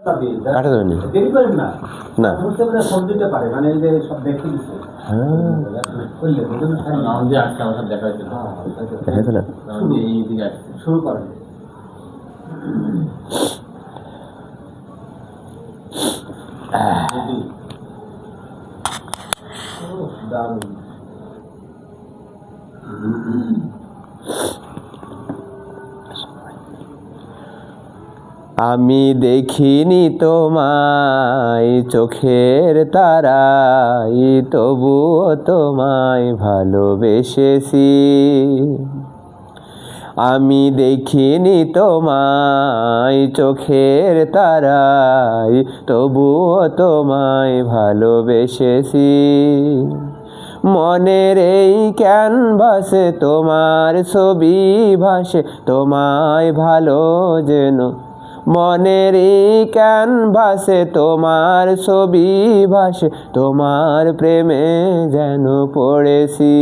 কাটা যাবে না, দেরি করেন না না সব দিতে পারে, মানে এই যে সব দেখে দিচ্ছে। শুরু করেন। আমি দেখিনি তোমায় চোখের তারায়, তবুও তোমায় ভালোবেসেছি। আমি দেখিনি তোমায় চোখের তারায়, তবুও তোমায় ভালোবেসেছি। মনের এই ক্যানভাসে তোমার ছবি ভাসে, তোমায় ভালো যেন। মনের এই ক্যানভাসে তোমার ছবি ভাসে, তোমার প্রেমে যেন পড়েছি।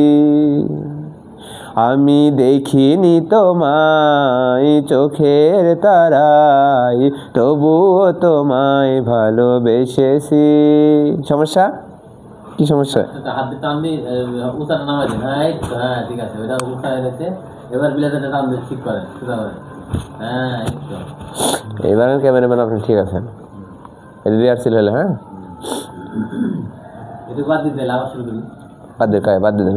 আমি দেখিনি তোমায় চোখের তারায়, তবুও তোমায় ভালোবেসেছি। সমস্যা কি? সমস্যা হাত দিতে আমি উতারা নামাই দিন। হ্যাঁ ঠিক আছে, ওইটা উঠায় রেখে এবার বিলাতে টান দিয়ে ঠিক করেন, সোজা করেন। হ্যাঁ এবার ক্যামেরাম্যান আপনি ঠিক আছেন, এটা রিহার্সেল হলে। হ্যাঁ এটা বাদ দিতে আবার শুরু করি, বাদ দিয়ে বাদ দিয়ে